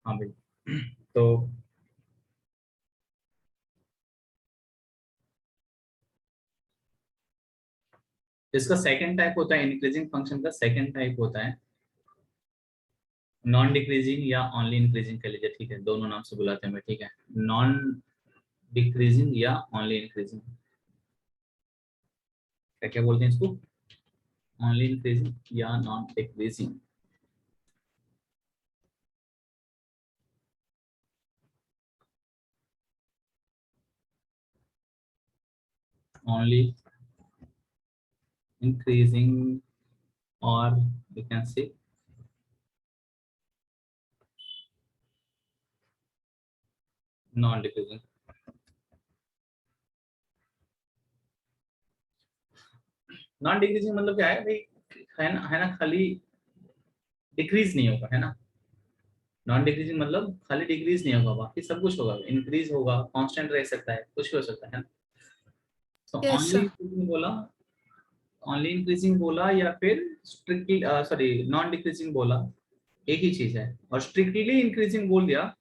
हाँ भाई। तो इसका सेकंड टाइप होता है, इंक्रीजिंग फंक्शन का सेकंड टाइप होता है नॉन डिक्रीजिंग या ओनली इंक्रीजिंग कह लीजिए, ठीक है, दोनों नाम से बुलाते हैं मैं, ठीक है, नॉन डिक्रीजिंग या ओनली इंक्रीजिंग, क्या क्या बोलते हैं इसको, ओनली इंक्रीजिंग या नॉन डिक्रीजिंग। ओनली इंक्रीजिंग और you can say non decreasing. Non decreasing मतलब क्या है भाई, है ना, खाली डिक्रीज नहीं होगा, है ना। नॉन डिक्रीजिंग मतलब खाली डिक्रीज नहीं होगा, बाकी सब कुछ होगा, इंक्रीज होगा, कांस्टेंट रह सकता है, कुछ भी हो सकता है ना। तो यस ओनली सर। इंक्रीजिंग बोला, ओनली इंक्रीजिंग बोला या फिर स्ट्रिक्टली सॉरी नॉन डिक्रीजिंग बोला, एक ही चीज है। और स्ट्रिक्टली इंक्रीजिंग बोल दिया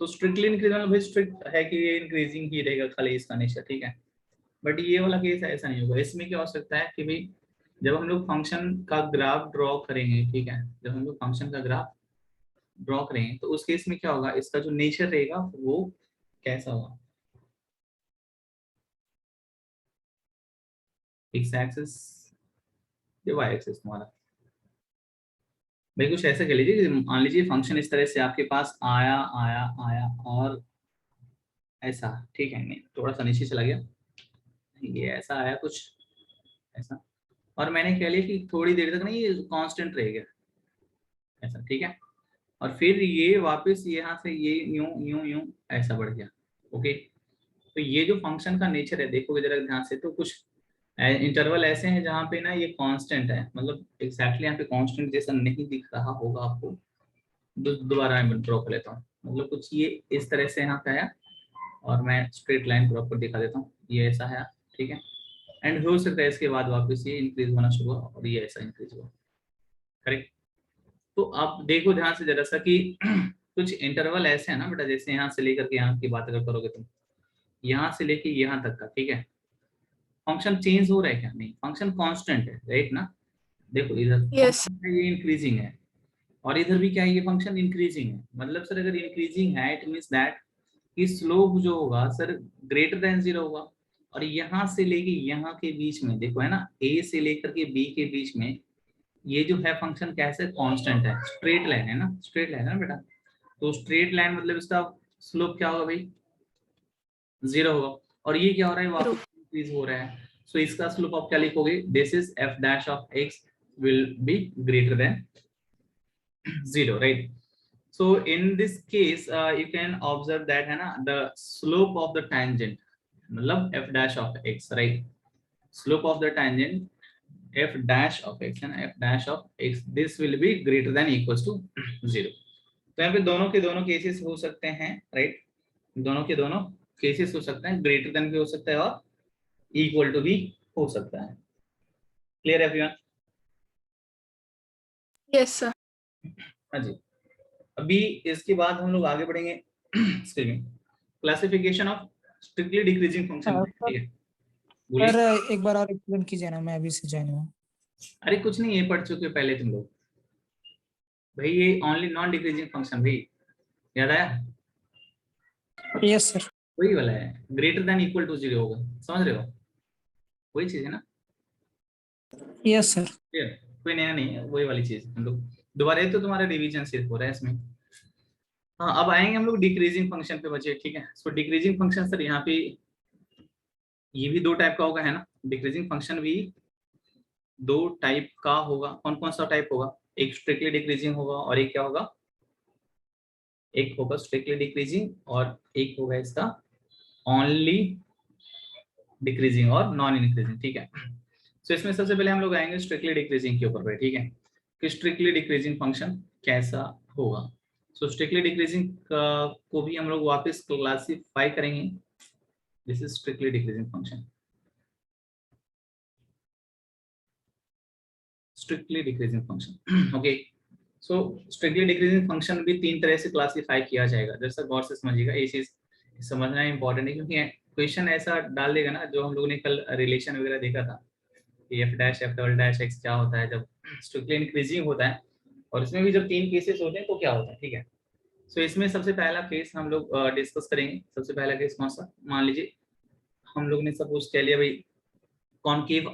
तो स्ट्रिक्टली इंक्रीजिंग मतलब भाई स्ट्रिक्ट है कि ये इंक्रीजिंग ही रहेगा खाली इसका नेचर, ठीक है। बट ये वाला केस ऐसा नहीं होगा। इसमें क्या हो सकता है कि भाई जब हम लोग फंक्शन का ग्राफ ड्रॉ करेंगे, ठीक है, जब हम लोग फंक्शन का ग्राफ ड्रॉ करेंगे तो उस केस में क्या होगा, इसका जो नेचर रहेगा वो कैसा होगा, एक्स एक्सिस या वाई एक्सिस तुम्हारा। भाई कुछ ऐसा कह लीजिए कि मान लीजिए फंक्शन इस तरह से आपके पास आया आया आया और ऐसा, ठीक है, नहीं थोड़ा सा नीचे चला गया, ये ऐसा आया कुछ ऐसा, और मैंने कह लिया कि थोड़ी देर तक नहीं ये कांस्टेंट रहेगा ऐसा, ठीक है, और फिर ये वापस यहाँ से ये यूं यूं यूं ऐसा बढ़ गया। ओके, तो ये जो फंक्शन का नेचर है देखोगे जरा ध्यान से तो कुछ इंटरवल ऐसे हैं जहाँ पे ना ये कांस्टेंट है, मतलब एग्जैक्टली यहाँ पे कांस्टेंट जैसा नहीं दिख रहा होगा आपको। दोबारा मैं ड्रॉ कर लेता हूँ, मतलब कुछ ये इस तरह से यहाँ पे आया और मैं स्ट्रेट लाइन ड्रॉ कर दिखा देता हूँ, ये ऐसा है, ठीक है, एंड हो सकता है इसके बाद वापस ये इंक्रीज होना शुरू हुआ और ये ऐसा इंक्रीज हुआ, करेक्ट। तो आप देखो ध्यान से जरा सा कि कुछ इंटरवल ऐसे है ना बेटा, जैसे यहाँ से लेकर के यहाँ की बात अगर करोगे तुम, यहाँ से लेके यहाँ तक का, ठीक है, फंक्शन चेंज हो रहा है क्या, नहीं, फंक्शन कांस्टेंट है, राइट ना। देखो इधर यस फंक्शन है ये इंक्रीजिंग है और इधर भी क्या है, ये फंक्शन इंक्रीजिंग है, मतलब सर अगर इंक्रीजिंग है इट मींस दैट कि स्लोप जो होगा सर ग्रेटर देन 0 होगा। और यहाँ से लेके यहाँ के बीच में देखो है ना, ए से लेकर के बी के बीच में ये जो है फंक्शन कैसे कांस्टेंट है, स्ट्रेट लाइन है ना, स्ट्रेट लाइन है ना बेटा। तो स्ट्रेट लाइन मतलब इसका स्लोप क्या होगा भाई, 0 होगा। और ये क्या हो रहा है, वापस इंक्रीज हो रहा है, सो इसका स्लोप आप क्या लिखोगे, this is F dash of x will be greater than 0, right. So in this case you can observe that है ना the slope of the tangent मतलब f dash of x, right, slope of the tangent f dash of x है ना, f dash of x this will be greater than equals to 0। तो यहाँ पे दोनों के दोनों केसेस हो सकते हैं, राइट, दोनों के दोनों केसेस हो सकते हैं, ग्रेटर देन भी हो सकता है और इक्वल टू भी हो सकता है। Clear everyone? Yes sir. हाँ जी। अभी इसके बाद हम लोग आगे बढ़ेंगे classification of strictly decreasing function, sir ठीक है, बोलिए। सर एक बार और एक्सप्लेन कीजिए ना, मैं अभी से ज्वाइन हुआ। अरे कुछ नहीं, ये पढ़ चुके हो पहले तुम लोग भाई, ये ओनली नॉन डिक्रीजिंग फंक्शन भाई, याद आया, यस सर। वही वाला है, ग्रेटर देन इक्वल टू 0 होगा, समझ रहे हो, वही चीज है ना। Yes sir. क्लियर, कोई नया नहीं है, वही वाली चीज हम लोग दोबारा, ये तो तुम्हारा रिवीजन सिर्फ हो रहा है इसमें। हाँ, अब आएंगे हम लोग डिक्रीजिंग फंक्शन पे बचे, ठीक है। सो डिक्रीजिंग फंक्शन सर यहाँ पे ये भी दो टाइप का होगा, है ना, डिक्रीजिंग फंक्शन भी दो टाइप का होगा। कौन कौन सा टाइप होगा, एक स्ट्रिक्टली डिक्रीजिंग होगा और एक क्या होगा, एक होगा स्ट्रिक्टली डिक्रीजिंग और एक होगा इसका ओनली डिक्रीजिंग और नॉन इंक्रीजिंग, ठीक है। सो इसमें सबसे पहले हम लोग आएंगे स्ट्रिक्टली डिक्रीजिंग के ऊपर पे, ठीक है, कि स्ट्रिक्टली डिक्रीजिंग फंक्शन कैसा होगा। सो स्ट्रिक्टली डिक्रीजिंग को भी हम लोग वापस क्लासिफाई करेंगे, this is strictly decreasing function, strictly decreasing function, okay. So strictly decreasing function भी 3 तरह से क्लासिफाई किया जाएगा, जैसा गौर से समझिएगा, ये चीज समझना इंपॉर्टेंट है, क्योंकि क्वेश्चन ऐसा डाल देगा ना, जो हम लोगों ने कल रिलेशन वगैरह देखा था, F dash F double dash x क्या होता है जब स्ट्रिक्टली इंक्रीजिंग होता है, और इसमें भी जब 3 केसेस होते हैं तो क्या होता है, ठीक है। सो इसमें सबसे पहला केस हम लोग डिस्कस करेंगे। सबसे पहला केस कौन सा, मान लीजिए हम लोग ने सपोज कह लिया भाई कॉन्केव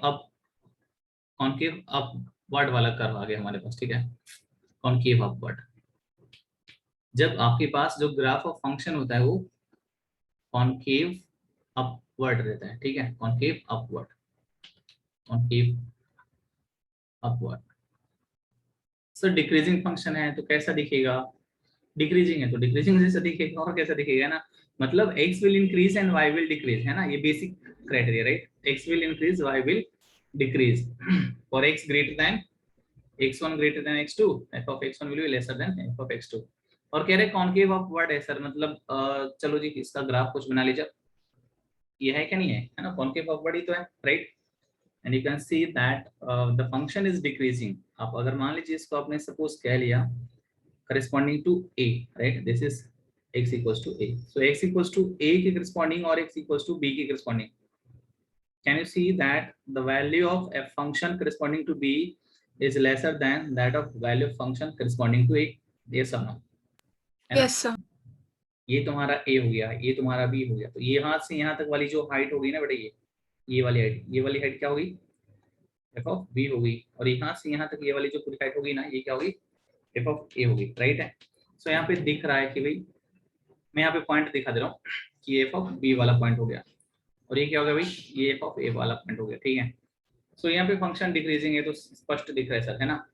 अपवर्ड वाला कर्व आ गया हमारे पास, ठीक है, कॉन्केव अपवर्ड। जब आपके पास जो ग्राफ ऑफ फंक्शन होता है वो कॉन्केव अपवर्ड रहता है, ठीक है, concave upward, concave upward. Sir decreasing function है तो कैसा दिखेगा, डिक्रीजिंग है तो डिक्रीजिंग जैसा दिखेगा, और कैसा दिखेगा ना, मतलब x will increase and y will decrease, है ना, ये basic criteria, right, x will increase y will decrease for x greater than x1 greater than x2, f of x1 will be lesser than f of x2। और कह रहे concave upward है sir, मतलब चलो जी इसका ग्राफ कुछ बना लीजिए, ये है क्या, नहीं है ना, कॉन्केव अपवर्ड ही तो है, right, and you can see that the function is decreasing. आप अगर मान लीजिए इसको आपने सपोज कह लिया corresponding to a, right, this is x equals to a, so x equals to a के corresponding और x equals to b के corresponding, can you see that the value of f function corresponding to b is lesser than that of value of function corresponding to a, yes or no, है ना, Yes, sir. ये तुम्हारा a हो गया, ये तुम्हारा b हो गया, तो ये यहाँ से यहाँ तक वाली जो हाइट होगी ना बेटा, ये वाली हाइट क्या होगी, f of b होगी, और यहाँ से यहाँ तक ये वाली जो पूरी हाइट होगी ना, ये क्या होगी, f of a होगी, राइट है। सो यहाँ पे दिख रहा है कि भाई, मैं यहाँ पे पॉइंट दिखा दे रहा हूँ कि एफ ऑफ बी वाला पॉइंट हो गया, और ये क्या हो गया भाई, ये एफ ऑफ ए वाला पॉइंट हो गया, ठीक है। सो यहाँ पे फंक्शन डिक्रीजिंग है तो स्पष्ट दिख रहा है सर, है ना,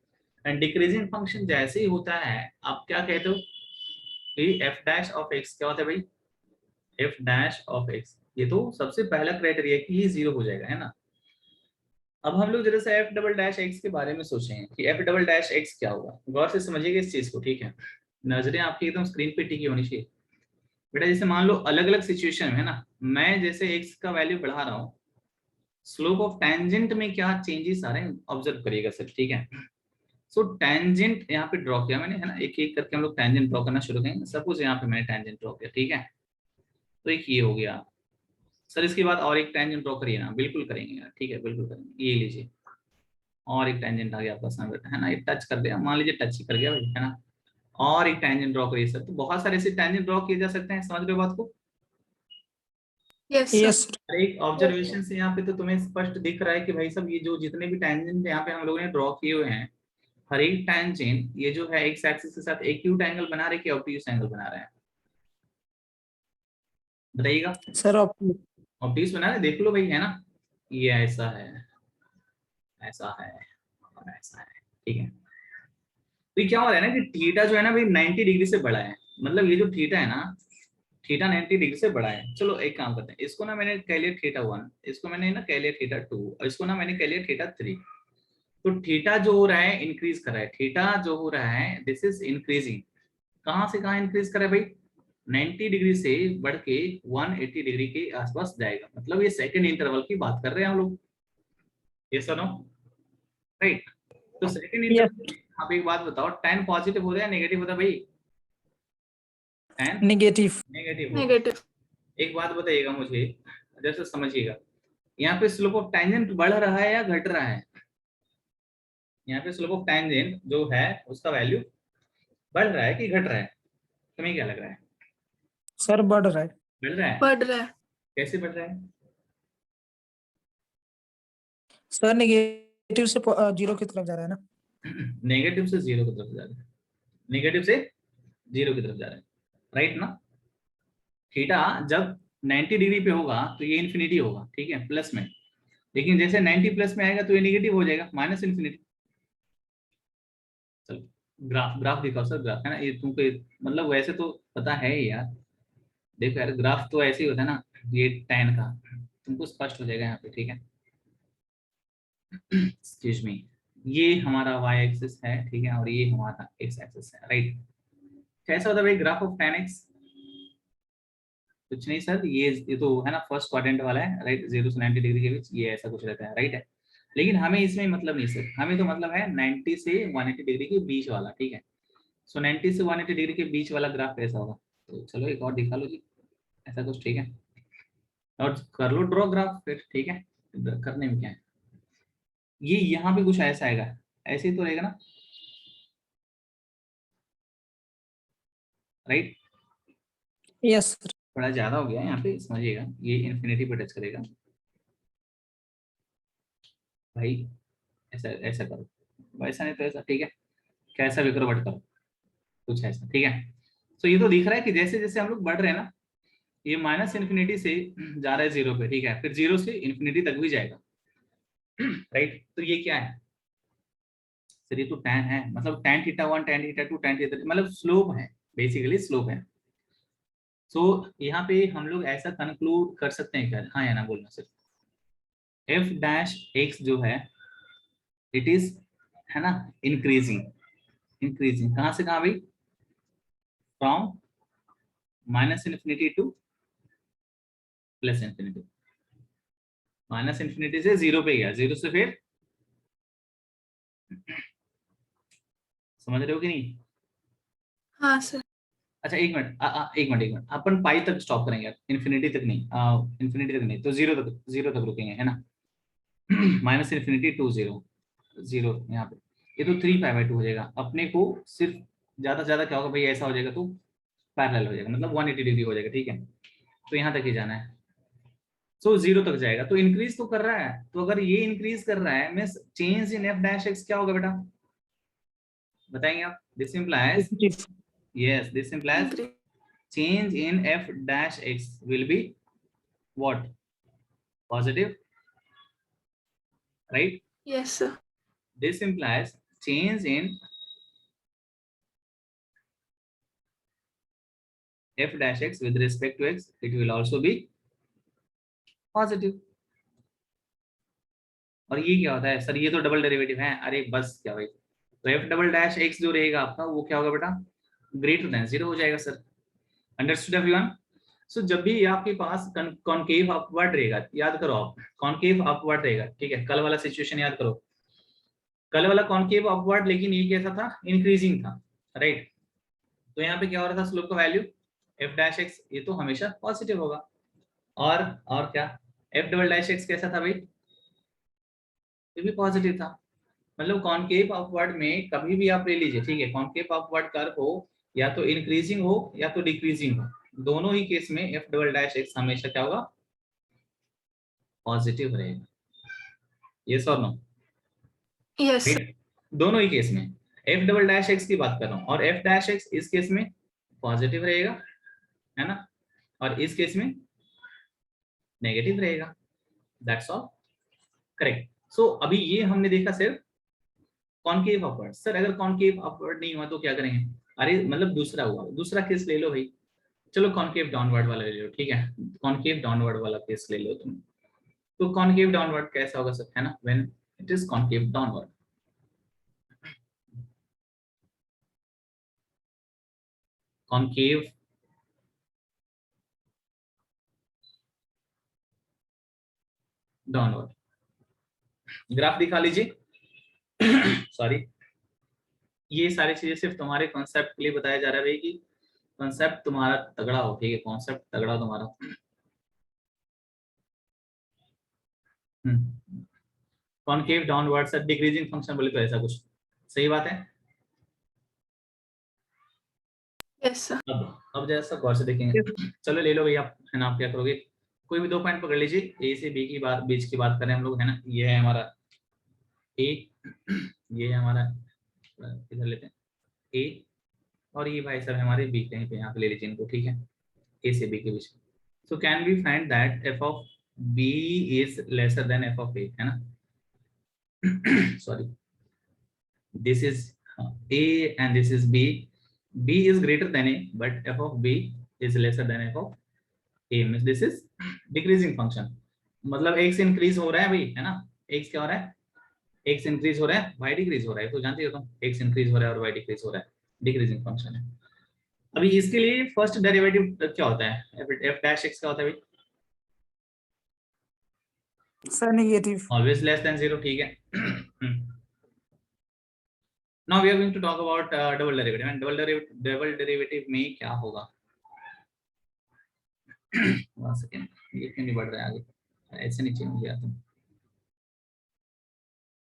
एंड डिक्रीजिंग फंक्शन जैसे ही होता है आप क्या कहते हो, एफ डैश ऑफ एक्स क्या होता है भाई, एफ डैश ऑफ एक्स, ये तो सबसे पहला क्राइटेरिया है कि ये 0 हो जाएगा, है ना। अब हम लोग जरा सा एफ डबल डैश एक्स के बारे में सोचें कि एफ डबल डैश एक्स क्या होगा, गौर से समझिएगा इस चीज को, ठीक है, नजरें आपकी एकदम स्क्रीन पे टिकी होनी चाहिए बेटा। जैसे मान लो अलग अलग सिचुएशन में, है ना, मैं जैसे x का वैल्यू बढ़ा रहा हूँ, स्लोप ऑफ टेंजेंट में क्या चेंजेस आ रहे हैं ऑब्जर्व करिएगा सर, ठीक है। सो टेंजेंट यहाँ पे ड्रॉ किया मैंने, है ना, एक एक करके हम लोग टेंजेंट ड्रॉ करना शुरू करेंगे। सपोज यहाँ पे मैंने टेंजेंट ड्रॉ किया, ठीक है, तो एक ये हो गया सर, इसके बाद और एक टेंजेंट ड्रॉ करिए ना, बिल्कुल करेंगे यार, ठीक है, बिल्कुल करेंगे, ये लीजिए, और एक टेंजेंट आ गया आपका सामने, है ना, ये टच कर दिया, मान लीजिए टच ही कर गया भाई, है ना, और एक टेंजेंट ड्रॉ करिए सर। तो बहुत सारे ऐसे टेंजेंट ड्रॉ किए जा सकते हैं, समझ रहे हो बात को। Yes, sir. yes sir, एक ऑब्जर्वेशन से यहाँ पे तो तुम्हें स्पष्ट दिख रहा है कि भाई सब ये जो जितने भी टेंजेंट यहाँ पे हम लोगों ने ड्रॉ किए हुए हैं, हर एक टेंजेंट ये जो है एक्स एक्सिस के साथ एक्यूट एंगल बना रहे हैं कि ऑब्ट्यूज एंगल बना रहे हैं, बताइएगा। sir of ऑब्ट्यूज बना रहे हैं, देख लो भाई, है ना, ये ऐसा है, ऐसा है और ऐसा है, ठीक है। तो ये क्या हो रहा है ना कि थीटा जो है ना भाई 90 डिग्री से बड़ा है, मतलब ये जो थीटा है ना, थीटा 90 डिग्री से बड़ा है। चलो एक काम करते हैं, इसको ना मैंने कह लिया थीटा 1, इसको मैंने ना कह लिया थीटा 2, और इसको ना मैंने कह लिया थीटा 3। तो थीटा जो हो रहा है इंक्रीज कर रहा है, थीटा जो हो रहा है दिस इज इंक्रीजिंग, कहां से कहां इंक्रीज कर रहा है भाई, 90 डिग्री से बढ़ के 180 डिग्री के आसपास जाएगा, मतलब ये सेकंड इंटरवल की बात कर रहे हैं हम लोग, यस और नो, राइट। तो सेकंड yes इंटरवल, आप एक बात बताओ, tan पॉजिटिव होता है नेगेटिव होता है भाई, tan negative नेगेटिव। Negative. एक बात बताइएगा मुझे, जैसे समझिएगा, यहाँ पे स्लोप ऑफ टेंजेंट बढ़ रहा है या घट रहा है, यहाँ पे स्लोप ऑफ टेंजेंट जो है उसका वैल्यू बढ़ रहा है कि घट रहा है, तुम्हें क्या लग रहा है, sir बढ़ रहा है बढ़ रहा है, बढ़ रहा है. कैसे बढ़ रहा है, सर नेगेटिव से 0 की तरफ जा रहा है ना, नेगेटिव से 0 की तरफ जा रहा है, नेगेटिव से 0 की तरफ जा रहा है, राइट ना। थीटा जब 90 डिग्री पे होगा तो ये इन्फिनिटी होगा, ठीक है, प्लस में, लेकिन जैसे 90 प्लस में आएगा तो ये नेगेटिव हो जाएगा, माइनस इन्फिनिटी। चलो ग्राफ ग्राफ दिखाओ सर, ग्राफ है ना, ये तुमको मतलब वैसे तो पता है ही यार, देखो यार ग्राफ तो ऐसे ही होता है ना, ये tan का तुमको स्पष्ट हो जाएगा यहाँ पे, ठीक है, एक्सक्यूज मी, ये हमारा y एक्सिस है, ठीक है, और ये हमारा x एक्सिस है, राइट। कैसा होता है भाई ग्राफ ऑफ tan x, कुछ नहीं सर, ये तो है ना फर्स्ट क्वाड्रेंट वाला है, राइट, 0 से 90 डिग्री के बीच, ये ऐसा कुछ रहता है, राइट है। लेकिन हमें इसमें मतलब नहीं सर, हमें तो मतलब है 90 से 180 डिग्री के बीच वाला, ठीक है। सो 90 से 180 डिग्री के बीच वाला ग्राफ कैसा होगा, तो चलो एक और दिखा लो जी, ऐसा कुछ, ठीक है। और कर लो ड्रॉ ग्राफ फिर, ठीक है, करने में क्या है। ये यहाँ पे कुछ ऐसा आएगा, ऐसे ही तो रहेगा ना, राइट। Yes sir. थोड़ा ज्यादा हो गया यहाँ पे, समझिएगा, ये इन्फिनिटी पे टच करेगा भाई, ऐसा ऐसा करो, वैसा नहीं तो ऐसा, ठीक है, कैसा भी करो बट करो, कुछ ऐसा, ठीक है। तो ये तो दिख रहा है कि जैसे जैसे हम लोग बढ़ रहे हैं ना, ये माइनस इन्फिनिटी से जा रहा है जीरो पे, ठीक है, फिर जीरो से इन्फिनिटी तक भी जाएगा, राइट। तो ये क्या है सर, ये तो tan है, मतलब tan theta 1 tan theta 2 tan theta, मतलब स्लोप है, बेसिकली स्लोप है। सो यहाँ पे हम लोग ऐसा कंक्लूड कर सकते हैं क्या, हाँ या ना बोलना सर, एफ डैश एक्स जो है इट इज, है ना, इंक्रीजिंग, इंक्रीजिंग कहाँ से कहाँ भाई, from minus infinity two plus infinity, minus infinity से जीरो पे गया, जीरो से फिर, समझ रहे हो कि नहीं। हाँ सर। अच्छा एक मिनट, एक मिनट, एक मिनट, अपन पाई तक स्टॉप करेंगे यार, इन्फिनिटी तक नहीं, इन्फिनिटी तक नहीं, तो जीरो तक, जीरो तक रुकेंगे, है ना। Minus infinity to zero, zero यहाँ पे, ये तो 3 पाई बाई 2 हो जाएगा अपने को, सिर्फ ज्यादा से ज्यादा क्या होगा भाई, ऐसा हो जाएगा तो पैरेलल हो जाएगा, मतलब 180 डिग्री हो जाएगा, ठीक है। तो यहाँ तक ही जाना है, सो जीरो तक जाएगा, तो इंक्रीज तो कर रहा है, तो अगर ये इंक्रीज कर रहा है, means change in f dash x क्या होगा बेटा, बताएंगे आप। This implies, yes this implies Increase. change in f dash x will be what, positive, right. Yes sir. This implies change in f dash x with respect to x, it will also be positive। और ये क्या होता है sir, ये तो double derivative है, अरे बस क्या भाई, तो f डबल डैश x जो रहेगा आपका वो क्या होगा बेटा, ग्रेटर देन जीरो हो जाएगा सर। Understood everyone. सो जब भी आपके पास कॉनकेव अपवर्ड रहेगा, याद करो आप, कॉनकेव अपवर्ड रहेगा, ठीक है, कल वाला सिचुएशन याद करो, कल वाला कॉनकेव अपवर्ड, लेकिन ये कैसा था, इंक्रीजिंग था, राइट। तो यहाँ पे क्या हो रहा था, स्लोप का वैल्यू f डैश x, ये तो हमेशा पॉजिटिव होगा। और क्या, f डबल डैश x कैसा था भाई, ये भी पॉजिटिव था। मतलब कॉनकेव अपवर्ड में कभी भी आप ले लीजिए, ठीक है, कॉनकेव अपवर्ड कर्व हो, या तो इंक्रीजिंग हो या तो डिक्रीजिंग हो, दोनों ही केस में f डबल डैश x हमेशा क्या होगा, पॉजिटिव रहेगा, यस और नो, Yes sir. राइट। दोनों ही केस में f डबल डैश x की बात कर रहा हूँ, और f डैश x इस केस में पॉजिटिव रहेगा, है ना, और इस केस में नेगेटिव रहेगा, दैट्स ऑल, करेक्ट। सो अभी ये हमने देखा सिर्फ कॉनकेव अपवर्ड, सर अगर कॉनकेव अपवर्ड नहीं हुआ तो क्या करेंगे, अरे मतलब दूसरा हुआ, दूसरा केस ले लो भाई, चलो कॉनकेव डाउनवर्ड वाला ले लो, ठीक है, कॉनकेव डाउनवर्ड वाला केस ले लो तुम। तो कॉनकेव डाउनवर्ड कैसा होगा सर, है ना, when it is concave downward, concave downward, graph दिखा लीजिए। सॉरी, ये सारी चीजें सिर्फ तुम्हारे कॉन्सेप्ट के लिए बताया जा रहा है भाई, कि कॉन्सेप्ट तुम्हारा तगड़ा हो, ठीक है, कॉन्सेप्ट तगड़ा हो तुम्हारा। Concave downward sir, decreasing function बोले तो ऐसा कुछ, सही बात है। Yes sir. अब जैसा गौर से देखेंगे, चलो ले लो भैया, है ना, आप क्या करोगे, कोई भी 2 पॉइंट पकड़ लीजिए, ए से बी की बात, बीच की बात करें हम लोग, है ना, ये है हमारा ए, ये है हमारा, इधर लेते हैं ए, और ये भाई साहब हमारे बी, कहीं पे यहाँ पे ले लीजिए इनको, ठीक है, ए से बी के बीच। So can we find that F of B is lesser than F of A, है ना, sorry, this is a and this is b, b is greater than a but f of b is lesser than f of a, means this is decreasing function, मतलब x increase हो रहा है भाई, है ना, x क्या हो रहा है, x इंक्रीज हो रहा है, y डिक्रीज हो रहा है, तो जानते हो तुम, x इंक्रीज हो रहा है और y डिक्रीज हो रहा है, डिक्रीजिंग फंक्शन है। अभी इसके लिए फर्स्ट डेरिवेटिव क्या होता है, f डैश x का होता है भाई, sir negative. Always less than 0, ठीक है। Now we are going to talk about double derivative and double derivative में क्या होगा। 1 सेकंड, ये क्यों नहीं बढ़ रहा है आगे, ऐसे नहीं चाहिए मुझे यार।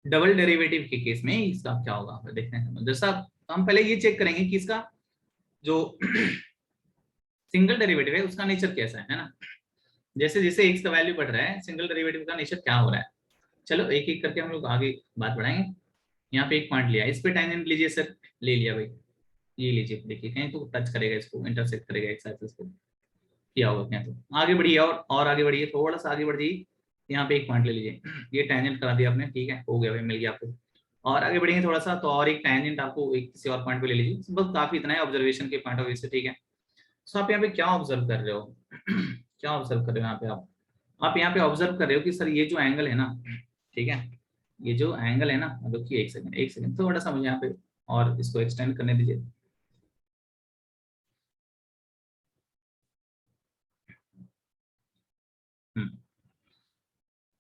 डबल डेरिवेटिव के केस में इसका क्या होगा देखते हैं। जैसा हम पहले ये चेक करेंगे कि इसका जो सिंगल डेरिवेटिव है उसका नेचर कैसा है ना। जैसे जैसे x का वैल्यू बढ़ रहा है सिंगल डेरिवेटिव का नेचर क्या हो रहा है। चलो एक एक करके हम लोग आगे बात बढ़ाएंगे। यहाँ पे एक पॉइंट लिया, इस पे टेंजेंट लीजिए सर, ले लिया भाई, ये लीजिए, देखिए कहीं तो टच करेगा इसको, इंटरसेक्ट करेगा एक्स एक्सिस को, क्या होगा क्या, तो आगे बढ़िए और आगे बढ़िए, थोड़ा सा आगे बढ़ जाइए। यहाँ पे एक पॉइंट ले लीजिए, ये टेंजेंट करा दिया आपने, ठीक है, हो गया भाई, मिल गया आपको। और आगे बढ़ेंगे थोड़ा सा तो और एक टेंजेंट आपको एक किसी और पॉइंट पे ले लीजिए, बस काफी इतना है ऑब्जर्वेशन के पॉइंट ऑफ व्यू से, ठीक है। सो आप यहाँ पे क्या ऑब्जर्व कर रहे हो, क्या ऑब्जर्व कर रहे हो यहाँ पे आप यहाँ पे ऑब्जर्व कर रहे हो कि सर ये जो एंगल है ना, ठीक है, ये जो एंगल है ना, मतलब कि एक सेकंड थोड़ा सा मुझे यहाँ पे और इसको एक्सटेंड करने दीजिए।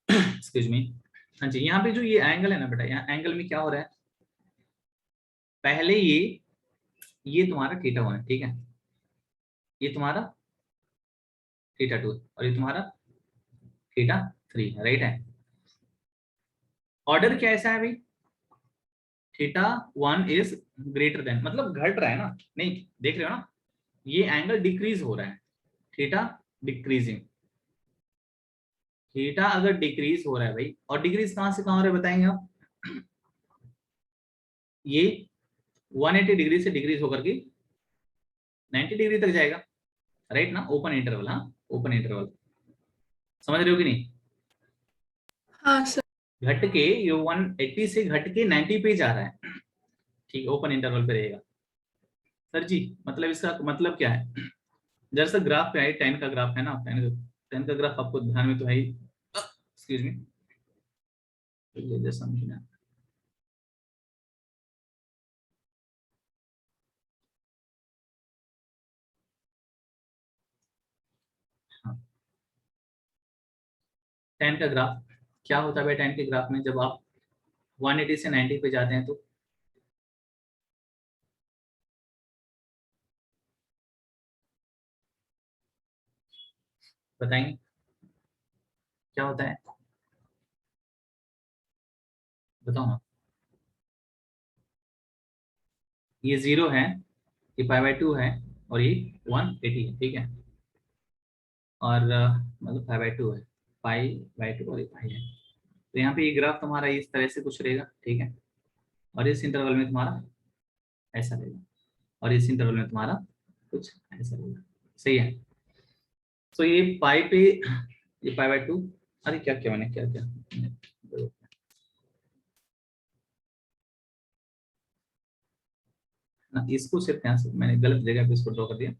Excuse me. हाँ जी, यहाँ पे जो ये एंगल है ना बेटा, यहाँ एंगल में क्या हो रहा है, पहले ये तुम्हारा थीटा 1 है, ठीक है, ये तुम्हारा थीटा 2 और ये तुम्हारा थीटा 3 है, राइट है। ऑर्डर क्या ऐसा है भाई, थीटा 1 इज ग्रेटर देन, मतलब घट रहा है ना, नहीं देख रहे हो ना, ये एंगल डिक्रीज हो रहा है, थीटा डिक्रीजिंग, थीटा अगर डिक्रीज हो रहा है भाई, और डिक्रीज कहां से कहां हो रहा है बताएंगे आप, ये 180 डिग्री से डिक्रीज होकर के 90 डिग्री तक जाएगा, राइट ना, ओपन इंटरवल, हाँ ओपन इंटरवल, समझ रहे हो कि नहीं। हाँ सर। घट के ये 180 से घट के 90 पे जा रहा है, ठीक है, ओपन इंटरवल पे रहेगा। सर जी मतलब इसका मतलब क्या है, जैसा ग्राफ पे है, 10 का ग्राफ है ना, 10 का ग्राफ आपको ध्यान में तो है ही, एक्सक्यूज मी, ये समझना। हाँ, 10 का ग्राफ क्या होता है भाई, 10 के ग्राफ में जब आप 180 से 90 पे जाते हैं तो बताएंगे क्या होता है, बताओ ना। ये 0 है, ये π/2 है, और ये 180 है, ठीक है, और मतलब π/2 है, π/2 और ये पाई है, तो यहाँ पे ये ग्राफ तुम्हारा इस तरह से कुछ रहेगा, ठीक है, और इस इंटरवल में तुम्हारा ऐसा रहेगा, और इस इंटरवल में तुम्हारा कुछ ऐसा रहेगा, सही है। तो ये पाई पे, ये π/2, अरे क्या क्या मैंने क्या क्या ना, इसको सिर्फ यहाँ से मैंने गलत जगह पे इसको ड्रॉ कर दिया,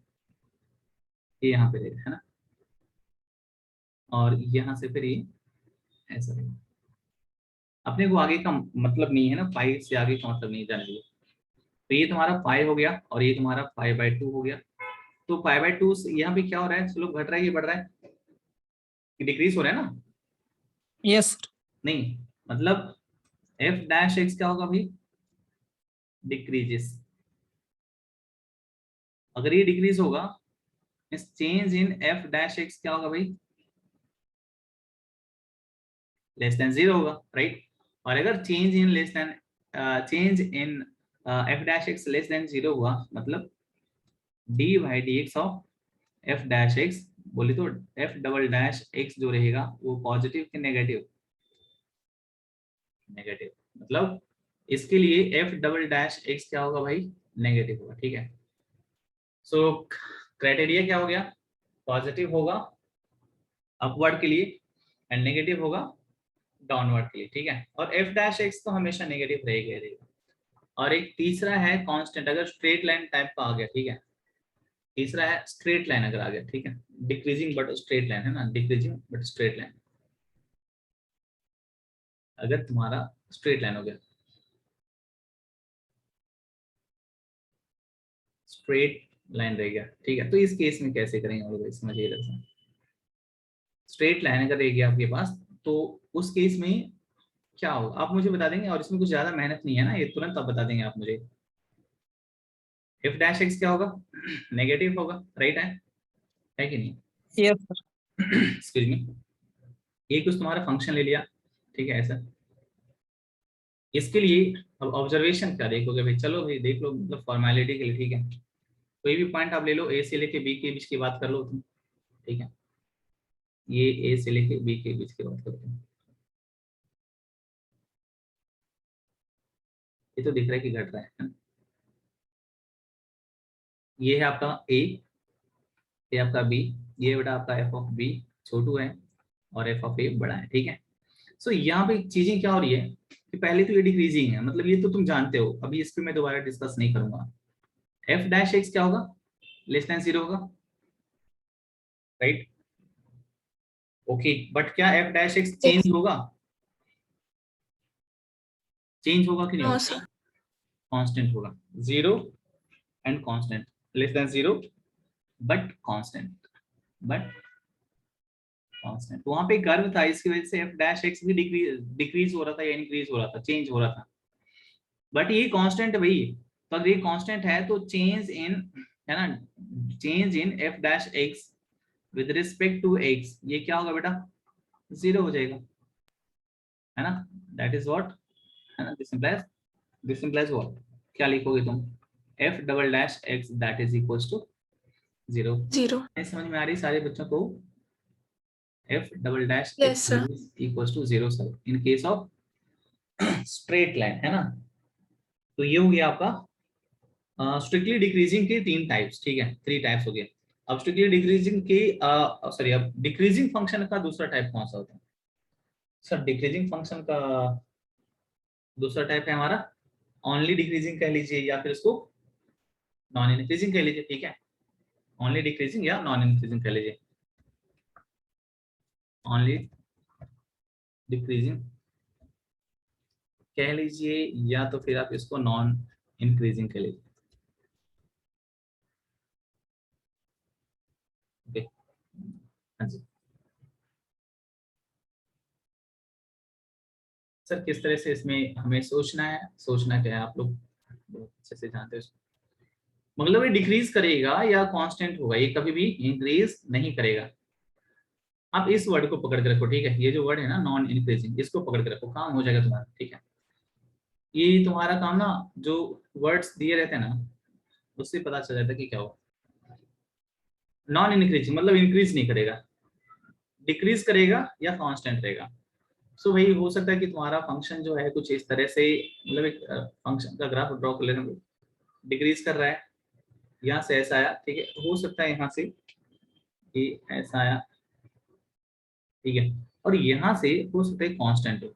ये यहाँ पे रहेगा है ना, और यहाँ से फिर ये ऐसा रहेगा, अपने को आगे का मतलब नहीं है ना, पाई से आगे का मतलब नहीं जाने दिया। तो ये तुम्हारा पाई हो गया और ये तुम्हारा π/2 हो गया, तो π/2 यहाँ पे क्या हो रहा है, स्लोप घट रहा है, ये बढ़ रहा है, डिक्रीज हो रहा है ना, यस। नहीं मतलब f' क्या होगा भाई, डिक्रीजेस, अगर ये डिक्रीज होगा इस चेंज इन f' क्या होगा भाई, लेस देन 0 होगा, राइट। और अगर change in f' less than 0 हुआ, मतलब d/dx ऑफ f' बोले तो f" जो रहेगा वो पॉजिटिव कि नेगेटिव, नेगेटिव, मतलब इसके लिए f" क्या होगा भाई, नेगेटिव होगा, ठीक है। सो क्राइटेरिया क्या हो गया, पॉजिटिव होगा अपवर्ड के लिए एंड नेगेटिव होगा डाउनवर्ड के लिए, ठीक है, और f' तो हमेशा नेगेटिव रहेगा ही रहेगा। और एक तीसरा है कांस्टेंट, अगर स्ट्रेट लाइन टाइप का आ गया, ठीक है, तीसरा है स्ट्रेट लाइन अगर आ गया, ठीक है, डिक्रीजिंग बट स्ट्रेट लाइन है ना, डिक्रीजिंग बट स्ट्रेट लाइन, अगर तुम्हारा स्ट्रेट लाइन हो गया, स्ट्रेट लाइन रह गया, ठीक है, तो इस केस में कैसे करेंगे हम लोग, समझिए, स्ट्रेट लाइन अगर रहेगी आपके पास तो उस केस में क्या होगा आप मुझे बता देंगे, और इसमें कुछ ज्यादा मेहनत नहीं है ना, ये तुरंत आप बता देंगे आप मुझे। एफ डैश एक्स क्या होगा? नेगेटिव होगा, राइट है कि नहीं? Yes sir. एक्सक्यूज मी, ये कुछ तुम्हारा फंक्शन ले लिया, ठीक है ऐसा। इसके लिए अब ऑब्जर्वेशन क्या देखोगे भाई? चलो भाई देख लो, मतलब फॉर्मेलिटी के लिए, ठीक है। कोई भी पॉइंट आप ले लो, ए से लेके बी के बीच की बात कर लो तुम, ठीक है। ये ए से लेके बी के बीच की बात करते हैं, ये तो दिख रहा है कि घट रहा है। ये है आपका ए, ये आपका बी, ये बेटा आपका एफ ऑफ बी छोटू है और एफ ऑफ ए बड़ा है, ठीक है। सो यहाँ पे चीजें क्या हो रही है कि पहले तो ये डिक्रीजिंग है, मतलब ये तो तुम जानते हो, अभी इस पे मैं दोबारा डिस्कस नहीं करूंगा। एफ डैश एक्स क्या होगा? लेस देन 0 होगा, राइट? ओके, बट क्या एफ डैश एक्स चेंज होगा? चेंज होगा कि नहीं नो होगा? सर। कांस्टेंट होगा, 0 and constant, less than 0 but constant, but constant. वहां पे कर्व था, इसकी वजह से एफ डैश एक्स भी डिक्रीज हो रहा था या इंक्रीज हो रहा था, चेंज हो रहा था, बट ये कांस्टेंट है भाई। तो अगर ये कांस्टेंट है तो चेंज इन, है ना, change in f dash x with respect to x, ये क्या होगा बेटा? 0 हो जाएगा, है ना। दैट इज व्हाट, है ना, दिस इंप्लाइज व्हाट, क्या लिखोगे तुम? F double dash x that is equals to 0। 0। समझ में आ रही सारे बच्चों को? F double dash yes x sir. Is equals to 0 sir, in case of straight line, है ना। तो ये हो गया आपका स्ट्रिक्टली डिक्रीजिंग के 3 टाइप्स, ठीक है, 3 टाइप्स हो गए। अब स्ट्रिक्टली डिक्रीजिंग के सॉरी, अब डिक्रीजिंग फंक्शन का दूसरा टाइप कौन सा होता है सर? डिक्रीजिंग फंक्शन का दूसरा टाइप है हमारा ओनली डिक्रीजिंग कह लीजिए, या फिर इसको नॉन इंक्रीजिंग कह लीजिए, ठीक है। ओनली डिक्रीजिंग या नॉन इंक्रीजिंग कह लीजिए, ओनली डिक्रीजिंग कह लीजिए, या तो फिर आप इसको नॉन इंक्रीजिंग कह लीजिए, ओके। हाँ जी सर, किस तरह से इसमें हमें सोचना है? सोचना क्या है, आप लोग बहुत अच्छे से जानते हो इसको। मतलब ये डिक्रीज करेगा या कांस्टेंट होगा, ये कभी भी इंक्रीज नहीं करेगा। आप इस वर्ड को पकड़ के रखो, ठीक है, ये जो वर्ड है ना नॉन इंक्रीजिंग, इसको पकड़ के रखो, काम हो जाएगा तुम्हारा, ठीक है। ये तुम्हारा काम ना, जो वर्ड्स दिए रहते हैं ना, उससे पता चल जाता है कि क्या हो। नॉन इंक्रीजिंग मतलब इंक्रीज नहीं करेगा, डिक्रीज करेगा या कांस्टेंट रहेगा। सो वही हो सकता है कि तुम्हारा फंक्शन जो है कुछ इस तरह से, मतलब एक फंक्शन का ग्राफ ड्रॉ कर लेना, डिक्रीज कर रहा है, यहाँ से ऐसा आया, ठीक है, हो सकता है यहाँ से ये ऐसा आया, ठीक है, और यहाँ से हो सकता है कांस्टेंट हो,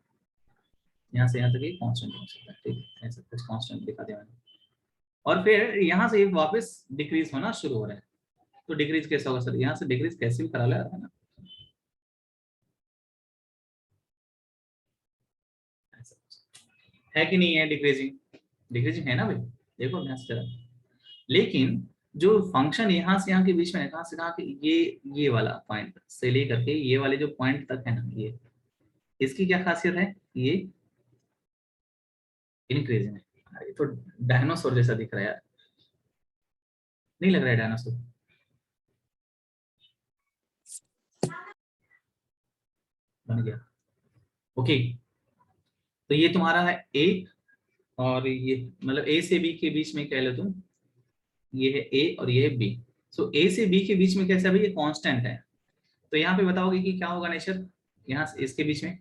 यहाँ से यहाँ तक ये कांस्टेंट हो सकता है, ठीक है, ऐसा कुछ कांस्टेंट दिखा दिया मैंने। और फिर यहाँ से वापस डिक्रीज होना शुरू हो रहा है, तो डिक्रीज कैसा होगा सर? यहाँ से डिक्रीज कैसे भी करा ले रहा है ना, ऐसा है कि नहीं है? डिक्रीजिंग, डिक्रीजिंग है ना भाई, देखो ध्यान से जरा। लेकिन जो फंक्शन यहाँ से यहाँ के बीच में है, कहाँ से कहाँ के, ये वाला पॉइंट से लेकर के ये वाले जो पॉइंट तक है ना, ये इसकी क्या खासियत है? ये इंक्रीजिंग है। अरे तो डायनासोर जैसा दिख रहा है यार, नहीं लग रहा है डायनासोर? बन गया, ओके। तो ये तुम्हारा है ए, और ये मतलब ए से बी के बीच में कह लो तुम, ये है ए और ये है बी। सो ए से बी के बीच में कैसा है भाई? ये कांस्टेंट है। तो यहाँ पे बताओगे कि क्या होगा नेचर यहाँ से इसके बीच में,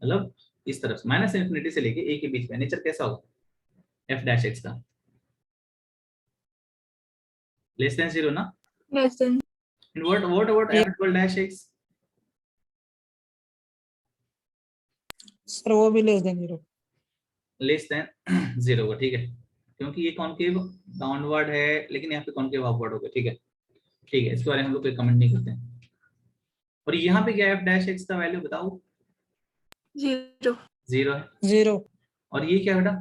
मतलब इस तरफ माइनस इन्फिनिटी से लेके ए के बीच में नेचर कैसा होगा एफ डैश एक्स का? लेस देन 0 ना। Less than. And what about F double dash x? Sir वो भी लेस देन 0। लेस देन 0 होगा, ठीक है, क्योंकि ये कॉनकेव डाउनवर्ड है, लेकिन यहाँ पे कॉनकेव अपवर्ड होगा, ठीक है, ठीक है, इसके बारे में हम लोग कोई कमेंट नहीं करते हैं। और यहाँ पे क्या एफ डैश एक्स का वैल्यू बताओ? 0। 0 है। 0। और ये क्या बेटा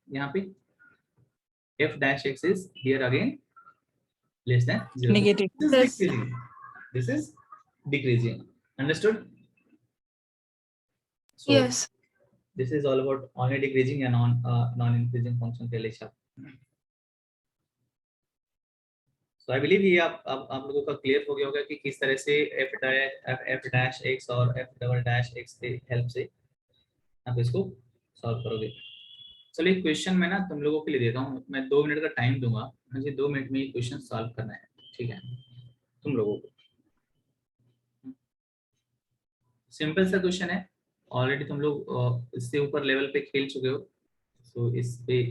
यहाँ पे F dash x is here again less than 0, negative. This is Yes. Decreasing, this is decreasing, understood? So Yes. this is all about only decreasing या non increasing function के लिए शब्द. So I believe ये आप लोगों का clear हो गया होगा कि किस तरह से f dash x और f double dash x के हेल्प से आप इसको सॉल्व करोगे. चलिए क्वेश्चन मैं ना तुम लोगों के लिए देता हूँ. मैं 2 मिनट का टाइम दूंगा, मुझे 2 मिनट में ये क्वेश्चन सॉल्व करना है. ठीक है, तुम लोगों को सिंपल सा क्वेश्चन है. ऑलरेडी तुम लोग इससे ऊपर लेवल पे खेल चुके हो, तो इस पे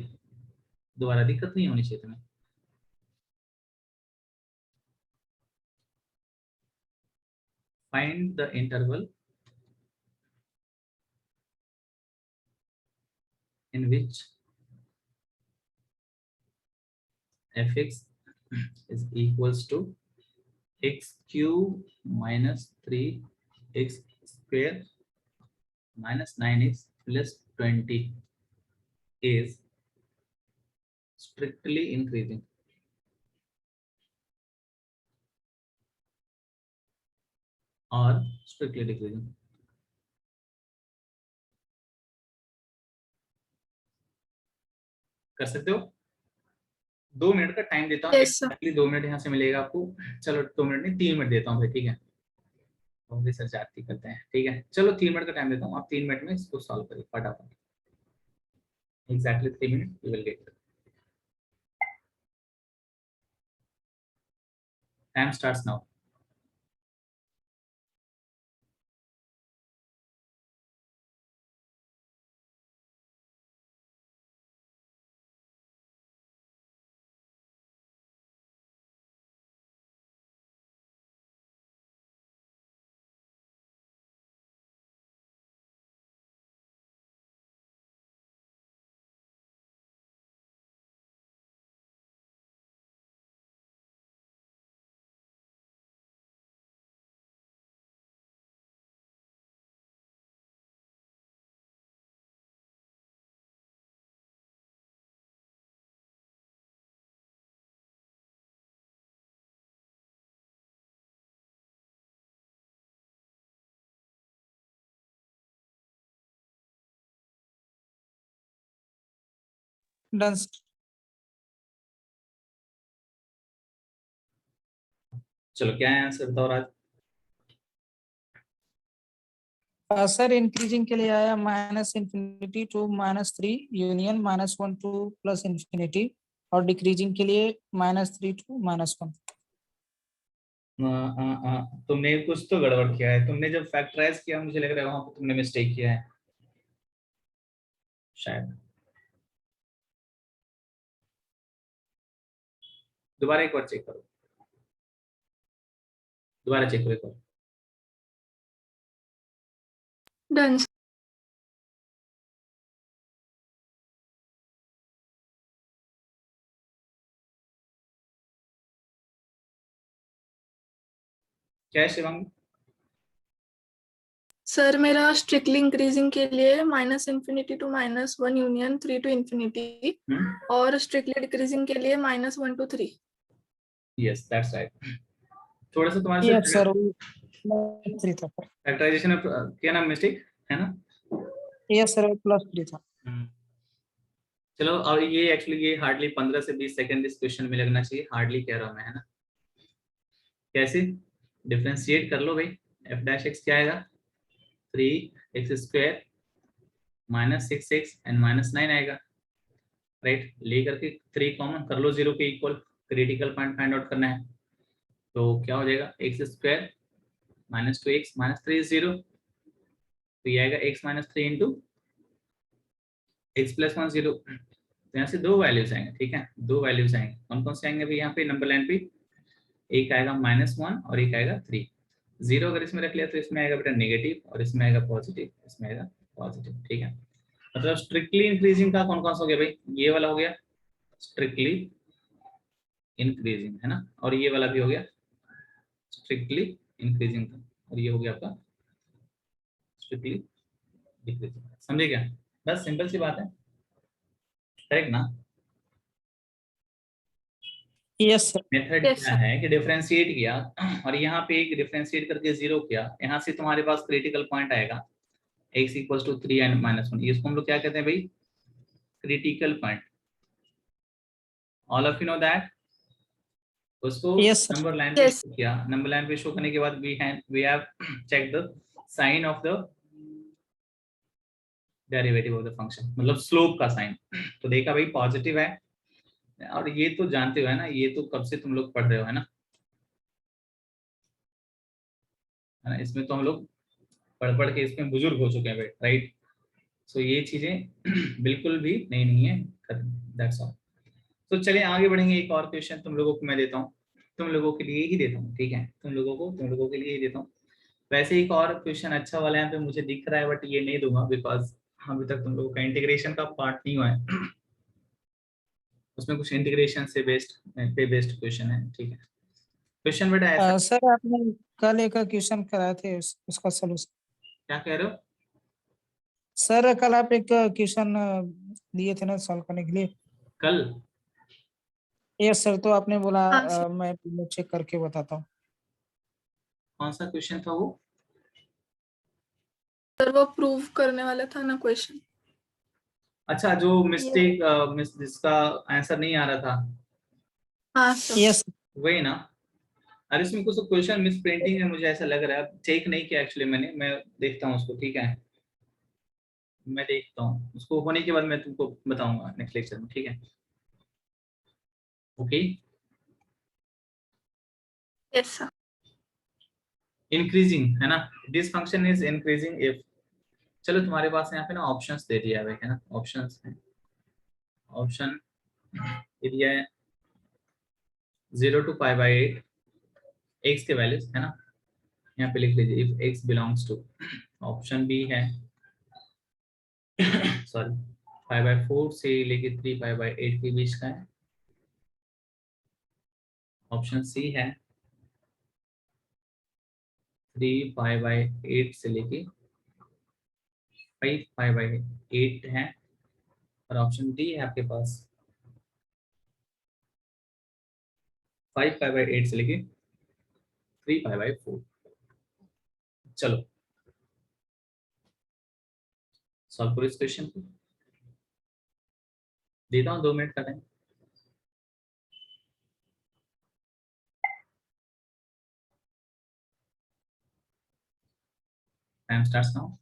दोबारा दिक्कत नहीं होनी चाहिए तुम्हें. Find the interval in which fx is equals to x cube minus 3x square minus 9x plus 20 is strictly increasing or strictly decreasing. कर सकते हो. 2 मिनट का टाइम देता हूँ. Yes, sir. एक्चुअली 2 मिनट यहाँ से मिलेगा आपको. चलो 2 मिनट नहीं 3 मिनट देता हूँ भाई. ठीक है, तो सर जाती करते हैं. ठीक है, चलो 3 मिनट का टाइम देता हूँ. आप 3 मिनट में इसको सॉल्व करिए फटाफट. Exactly 3 minute you will get. Time starts now. Done. चलो क्या है आंसर बताओ राज. सर इंक्रीजिंग के लिए आया -∞ टू -3 यूनियन -1 टू +∞, और डिक्रीजिंग के लिए -3 टू -1. तुमने कुछ तो गड़बड़ किया है. तुमने जब फैक्टराइज किया मुझे लग रहा है वहां पर तुमने मिस्टेक किया है शायद. दोबारा एक बार चेक करो. दोबारा चेक करो एक बार. Done. क्या है शिवांगी? सर मेरा स्ट्रिक्टली इंक्रीजिंग के लिए -∞ टू -1 यूनियन 3 टू इन्फिनिटी, और स्ट्रिक्टली डिक्रीजिंग के लिए -1 टू 3. Yes that's right. थोड़ा सा तुम्हारे यस से सर, 3 था. फैक्टराइजेशन में क्या ना मिस्टेक है ना. यस सर, +3 था. चलो अब ये एक्चुअली ये हार्डली 15 से 20 सेकंड इस क्वेश्चन में लगना चाहिए. हार्डली कह रहा हूं मैं, है ना. कैसे डिफरेंशिएट कर लो भाई. f डैश x क्या आएगा? 3x स्क्वायर -6x एंड -9 आएगा. राइट, लेकर के 3 कॉमन कर लो 0 के equal. Critical point find out करना है. तो क्या हो जाएगा? x square -2x -3 is 0. तो ये आएगा x -3 इंटू x + 1 0. तो यहाँ से 2 वैल्यूज आएंगे. ठीक है, 2 वैल्यूज आएंगे. कौन कौन से आएंगे भाई यहाँ पे नंबर लाइन पे? एक आएगा -1 और एक आएगा 3. 0 अगर इसमें रख लिया तो इसमें आएगा बेटा नेगेटिव, और इसमें आएगा पॉजिटिव, इसमें आएगा पॉजिटिव. ठीक है, मतलब स्ट्रिक्टली इंक्रीजिंग का कौन कौन सा हो गया भाई? ये वाला हो गया स्ट्रिक्टली इंक्रीजिंग, है ना. और ये वाला भी हो गया स्ट्रिक्टली इंक्रीजिंग का, और ये हो गया आपका स्ट्रिक्टली डिक्रीजिंग. समझे क्या? बस सिंपल सी बात है. करेक्ट ना. Yes sir. मेथड Yes, क्या है कि डिफरेंशिएट किया और यहाँ पे एक डिफरेंशिएट करके 0 किया. यहाँ से तुम्हारे पास क्रिटिकल पॉइंट आएगा x इक्वल्स टू 3 एंड -1, इसको हम लोग क्या कहते हैं भाई, critical point. All of you know that. उसको Yes, sir. नंबर लाइन पे Yes. शो किया, नंबर लाइन पे शो करने के बाद we have check the sign of the derivative of the function, मतलब स्लोप का साइन। तो देखा भाई पॉजिटिव है, और ये तो जानते हो है ना, ये तो कब से तुम लोग पढ़ रहे हो है ना, इसमें तो हम लोग पढ़ पढ़ के इसमें बुजुर्ग हो चुके हैं भाई, राइट। सो ये चीजें बिल्कुल भी नहीं है, दैट्स ऑल। तो चलिए आगे बढ़ेंगे। एक और क्वेश्चन तुम लोगों को मैं देता हूँ, तुम लोगों के लिए ही देता हूँ, ठीक है, तुम लोगों के लिए ही देता हूँ। वैसे एक और क्वेश्चन अच्छा वाला यहाँ पे मुझे दिख रहा है, बट ये नहीं दूंगा बिकॉज अभी तक तुम लोगों का इंटीग्रेशन का पार्ट नहीं हुआ है। उसमें कुछ इंटीग्रेशन से बेस्ड क्वेश्चन है, ठीक है। क्वेश्चन बेटा ऐसा, सर आपने कल एक क्वेश्चन कराए थे, उसका सोल्यूशन। क्या कह रहे हो? सर कल आप एक क्वेश्चन दिए थे ना सॉल्व करने के लिए। कल? यस सर, तो आपने बोला हाँ सर। मैं चेक करके बताता हूँ। कौन सा क्वेश्चन था वो? सर वो प्रूव करने वाला था ना क्वेश्चन। अच्छा, जो मिस्टेक जिसका आंसर नहीं आ रहा था, हाँ सर। यस वही ना। अरे इसमें कुछ क्वेश्चन मिस प्रिंटिंग है, मुझे ऐसा लग रहा है। चेक नहीं किया एक्चुअली मैंने, मैं देखता हूँ उसको, ठीक है, मैं देखता हूँ उसको, होने के बाद मैं तुमको बताऊंगा नेक्स्ट लेक्चर में, ठीक है। ओके। Yes sir. इंक्रीजिंग है ना, this function is increasing if, चलो तुम्हारे पास यहाँ पे ना ऑप्शंस दे दिया है ना, ऑप्शंस है, ऑप्शन दे दिया है 0 to π/8 एक्स के वैल्यूज है ना, यहाँ पे लिख लीजिए if x belongs to, option B है सॉरी 5/4 से लेके 3π/8 के बीच का है, ऑप्शन सी है 3π/8 से लेके 5π/8 है, और ऑप्शन डी है आपके पास 5π/8 से लेके 3π/4। चलो सॉल्व करो इस क्वेश्चन को, देता हूँ 2 मिनट का time. Time starts now.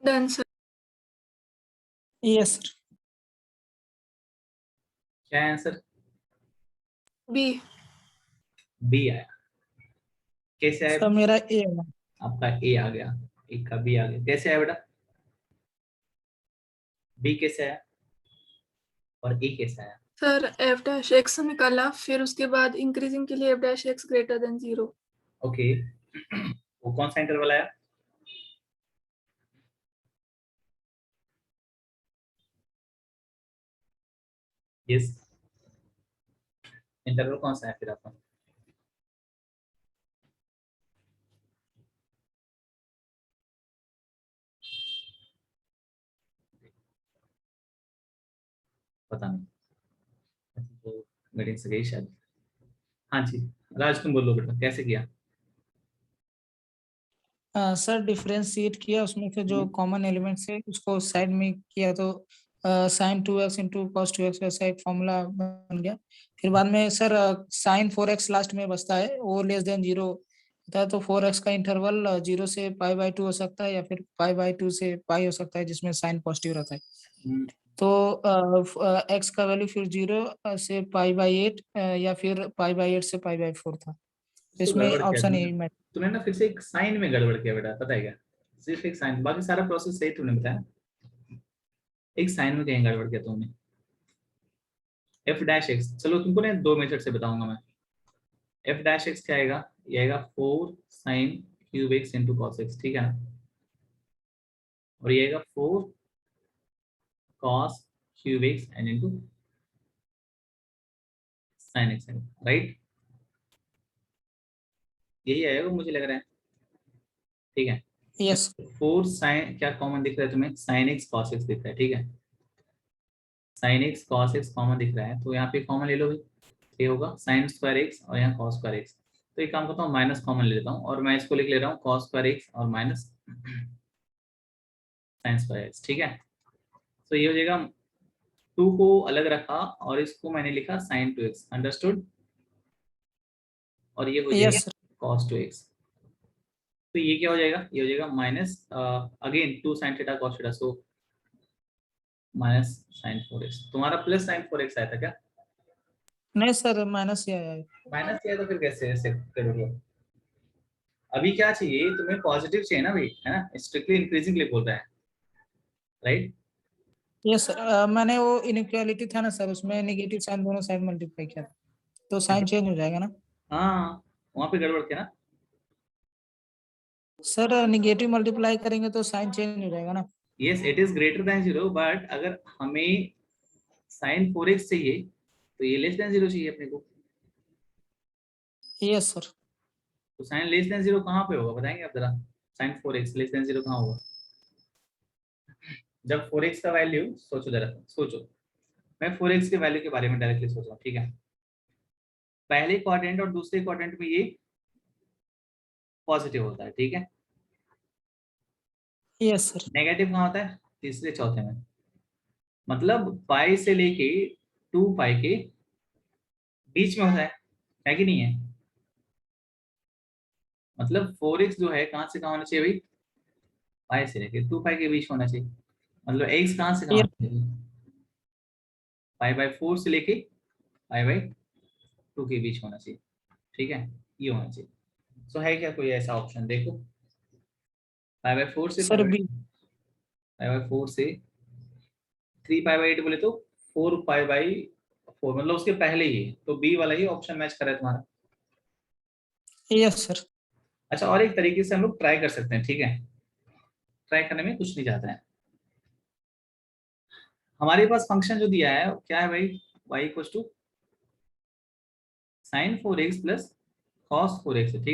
Done sir. Yes sir. क्या है आंसर? बी। बी आया। कैसे आया? सर मेरा ए। आपका ए आ गया, एक का बी आ गया, कैसे आया बेटा? बी कैसे आया और ए कैसे आया? सर एफ डैश एक्स निकाला, फिर उसके बाद इंक्रीजिंग के लिए F dash x greater than 0। Okay वो कौन सा इंटरवल आया? यस, इंटरवल कौन सा है फिर आपका? पता नहीं, तो मीटिंग से गई शायद। हाँ जी, राज तुम बोलो बेटा, कैसे किया? सर डिफरेंशिएट किया, उसमें से जो कॉमन एलिमेंट्स है उसको साइड में किया, तो sign 2x into cos 2x वैसा एक फॉर्मूला बन गया। फिर बाद में सर साइन 4x लास्ट में बचता है, वो लेस देन 0 होता है, तो 4x का इंटरवल 0 से π/2 हो सकता है, या फिर π/2 से पाई हो सकता है, जिसमें साइन पॉजिटिव रहता है। तो x का वैल्यू फिर 0 से π/8 या फिर π/8 से π/4 था। तो इसमें गड़बड़ किया ऑप्शन तुमने। ए में। तूने ना फिर से एक साइन में गड़बड़ किया बेटा, पता है क्या? सिर्फ एक साइन, बाकी सारा प्रोसेस सही तूने बताया, एक साइन में कहीं गड़बड़ किया तुमने। एफ डैश एक्स, चलो तुमको ना दो मेथड से बताऊंगा मैं। एफ डैश एक्स क्या आएगा? ये आएगा 4 sine cube x into cos x, ठीक है ना? और ये आएगा 4 cos cube x and into sine x, right? यही आएगा मुझे लग रहा है, ठीक है? यस 4 साइन, क्या कॉमन दिख रहा है तुम्हें? साइन एक्स कॉस एक्स दिख रहा है, ठीक है? Sine x cos x common दिख रहा है, तो यहाँ पे कॉमन ले लो भाई, ये होगा साइन स्क्वायर एक्स और यहाँ कॉस स्क्वायर एक्स। तो एक काम करता हूँ, माइनस कॉमन ले लेता हूँ और मैं इसको लिख ले रहा हूँ कॉस स्क्वायर एक्स और माइनस साइन स्क्वायर एक्स, ठीक है? तो ये हो जाएगा, 2 को अलग रखा और इसको मैंने लिखा साइन 2x, अंडरस्टूड? और ये हो जाएगा यस कॉस 2x। तो ये क्या हो जाएगा? ये हो जाएगा minus again 2 sine theta cos theta, so minus sine 4x। तुम्हारा प्लस साइन 4x आया था क्या? नहीं सर, माइनस ही आया है। माइनस किया तो फिर कैसे ऐसे करोगे? अभी क्या चाहिए तुम्हें? पॉजिटिव चाहिए ना भाई, है ना? स्ट्रिक्टली इंक्रीजिंग लिए बोल रहा है, राइट? यस सर, मैंने वो इनइक्वालिटी था ना सर, उसमें नेगेटिव साइन दोनों साइड मल्टीप्लाई किया था, तो साइन चेंज हो जाएगा ना हाँ, वहां पे गड़बड़ किया ना? सर? नेगेटिव मल्टीप्लाई करेंगे तो साइन चेंज हो जाएगा ना? Yes, it is greater than 0, but अगर हमें साइन 4x चाहिए तो ये लेस देन 0 चाहिए अपने को। Yes sir. तो साइन लेस देन 0 कहाँ पे होगा बताएंगे आप जरा? साइन 4x लेस देन 0 कहाँ होगा? जब 4x का वैल्यू, सोचो जरा, सोचो, मैं 4x के वैल्यू के बारे में डायरेक्टली सोच रहा हूँ, ठीक है? पहले क्वाड्रेंट और दूसरे क्वाड्रेंट में ये पॉजिटिव होता है, ठीक है? Yes sir. नेगेटिव कहाँ होता है? तीसरे चौथे में। मतलब पाई से लेके 2 पाई के बीच में होता है कि नहीं है? मतलब 4x जो है कहाँ से कहाँ होना चाहिए भाई? पाई से लेके 2 पाई के बीच होना चाहिए। मतलब x कहाँ से कहाँ यस होना चाहिए? पाई/4 से लेके पाई/2 के बीच होना चाहिए, ठीक है? ये होना चाहिए। सो है क्या कोई ऐसा ऑप्शन? देखो, पाई/4 से सर बी। पाई/4 से 3 पाई/8 बोले तो 4 पाई/4, मतलब उसके पहले ही है, तो बी वाला ही ऑप्शन मैच कर रहा है तुम्हारा। Yes sir. अच्छा, और एक तरीके से हम लोग ट्राई कर सकते हैं, ठीक है? ट्राई करने में कुछ नहीं जाता है। हमारे पास फंक्शन जो दिया है क्या है भाई? y equal to sine 4x plus cos 4x, ठीक है?